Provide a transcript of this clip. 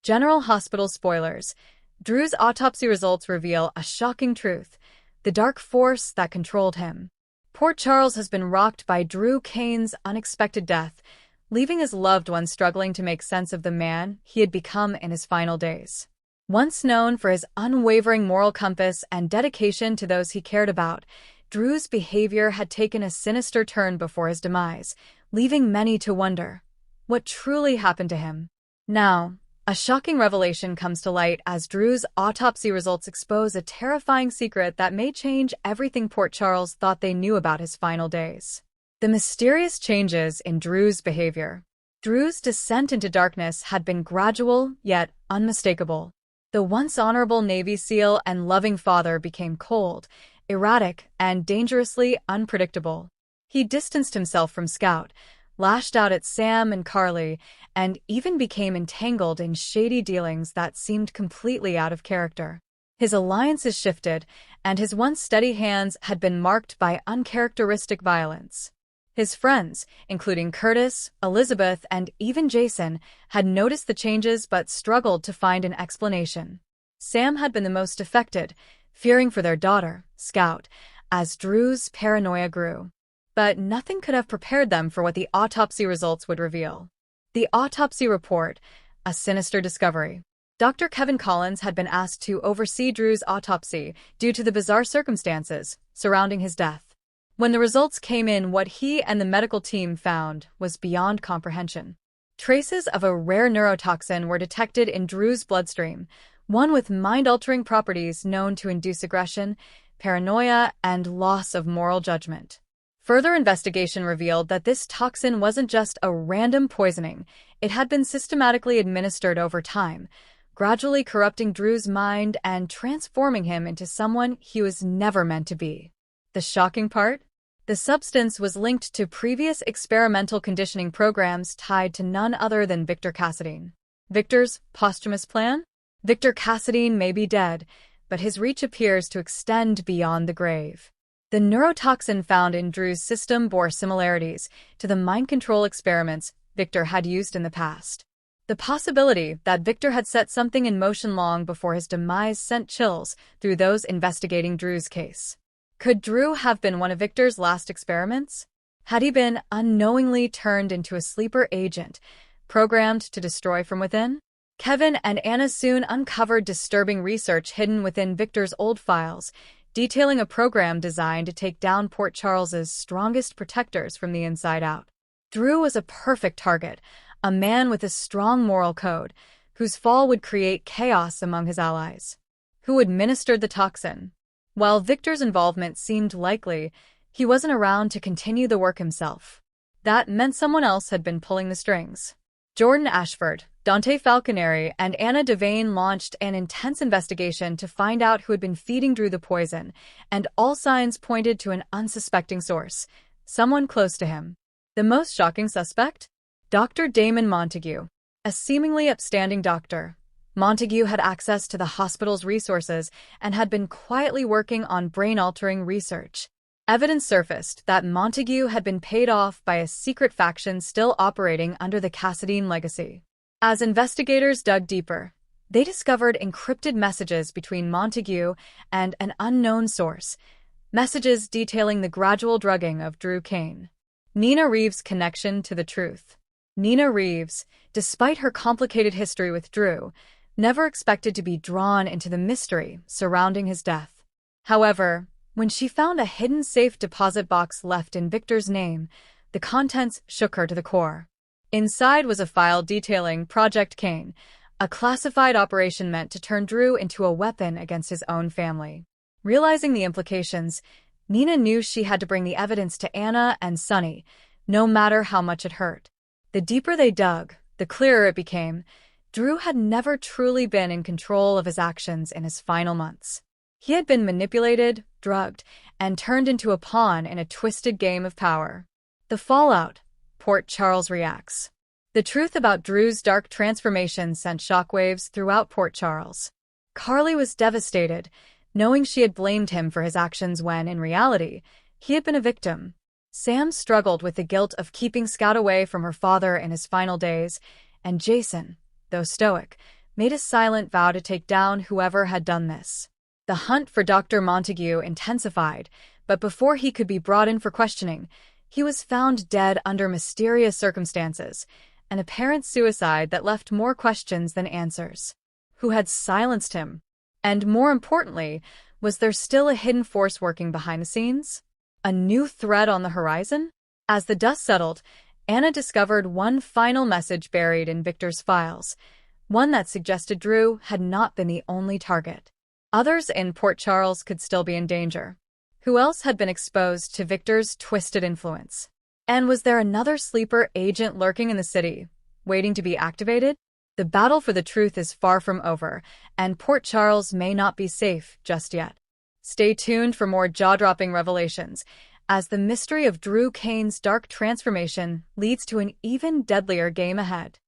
General Hospital spoilers. Drew's autopsy results reveal a shocking truth: the dark force that controlled him. Port Charles has been rocked by Drew Kane's unexpected death, leaving his loved ones struggling to make sense of the man he had become in his final days. Once known for his unwavering moral compass and dedication to those he cared about, Drew's behavior had taken a sinister turn before his demise, leaving many to wonder what truly happened to him. Now, a shocking revelation comes to light as Drew's autopsy results expose a terrifying secret that may change everything Port Charles thought they knew about his final days. The mysterious changes in Drew's behavior. Drew's descent into darkness had been gradual, yet unmistakable. The once honorable Navy SEAL and loving father became cold, erratic, and dangerously unpredictable. He distanced himself from Scout, lashed out at Sam and Carly, and even became entangled in shady dealings that seemed completely out of character. His alliances shifted, and his once steady hands had been marked by uncharacteristic violence. His friends, including Curtis, Elizabeth, and even Jason, had noticed the changes but struggled to find an explanation. Sam had been the most affected, fearing for their daughter, Scout, as Drew's paranoia grew. But nothing could have prepared them for what the autopsy results would reveal. The autopsy report, a sinister discovery. Dr. Kevin Collins had been asked to oversee Drew's autopsy due to the bizarre circumstances surrounding his death. When the results came in, what he and the medical team found was beyond comprehension. Traces of a rare neurotoxin were detected in Drew's bloodstream, one with mind-altering properties known to induce aggression, paranoia, and loss of moral judgment. Further investigation revealed that this toxin wasn't just a random poisoning, it had been systematically administered over time, gradually corrupting Drew's mind and transforming him into someone he was never meant to be. The shocking part? The substance was linked to previous experimental conditioning programs tied to none other than Victor Cassadine. Victor's posthumous plan? Victor Cassadine may be dead, but his reach appears to extend beyond the grave. The neurotoxin found in Drew's system bore similarities to the mind control experiments Victor had used in the past. The possibility that Victor had set something in motion long before his demise sent chills through those investigating Drew's case. Could Drew have been one of Victor's last experiments? Had he been unknowingly turned into a sleeper agent, programmed to destroy from within? Kevin and Anna soon uncovered disturbing research hidden within Victor's old files, detailing a program designed to take down Port Charles's strongest protectors from the inside out. Drew was a perfect target, a man with a strong moral code, whose fall would create chaos among his allies. Who administered the toxin? While Victor's involvement seemed likely, he wasn't around to continue the work himself. That meant someone else had been pulling the strings. Jordan Ashford, Dante Falconeri, and Anna Devane launched an intense investigation to find out who had been feeding Drew the poison, and all signs pointed to an unsuspecting source, someone close to him. The most shocking suspect? Dr. Damon Montague. A seemingly upstanding doctor, Montague had access to the hospital's resources and had been quietly working on brain-altering research. Evidence surfaced that Montague had been paid off by a secret faction still operating under the Cassadine legacy. As investigators dug deeper, they discovered encrypted messages between Montague and an unknown source, messages detailing the gradual drugging of Drew Kane. Nina Reeves' connection to the truth. Nina Reeves, despite her complicated history with Drew, never expected to be drawn into the mystery surrounding his death. However, when she found a hidden safe deposit box left in Victor's name, the contents shook her to the core. Inside was a file detailing Project Kane, a classified operation meant to turn Drew into a weapon against his own family. Realizing the implications, Nina knew she had to bring the evidence to Anna and Sonny, no matter how much it hurt. The deeper they dug, the clearer it became. Drew had never truly been in control of his actions in his final months. He had been manipulated, drugged, and turned into a pawn in a twisted game of power. The fallout. Port Charles reacts. The truth about Drew's dark transformation sent shockwaves throughout Port Charles. Carly was devastated, knowing she had blamed him for his actions when, in reality, he had been a victim. Sam struggled with the guilt of keeping Scout away from her father in his final days, and Jason, though stoic, made a silent vow to take down whoever had done this. The hunt for Dr. Montague intensified, but before he could be brought in for questioning, he was found dead under mysterious circumstances, an apparent suicide that left more questions than answers. Who had silenced him? And more importantly, was there still a hidden force working behind the scenes? A new threat on the horizon? As the dust settled, Anna discovered one final message buried in Victor's files, one that suggested Drew had not been the only target. Others in Port Charles could still be in danger. Who else had been exposed to Victor's twisted influence? And was there another sleeper agent lurking in the city, waiting to be activated? The battle for the truth is far from over, and Port Charles may not be safe just yet. Stay tuned for more jaw-dropping revelations, as the mystery of Drew Kane's dark transformation leads to an even deadlier game ahead.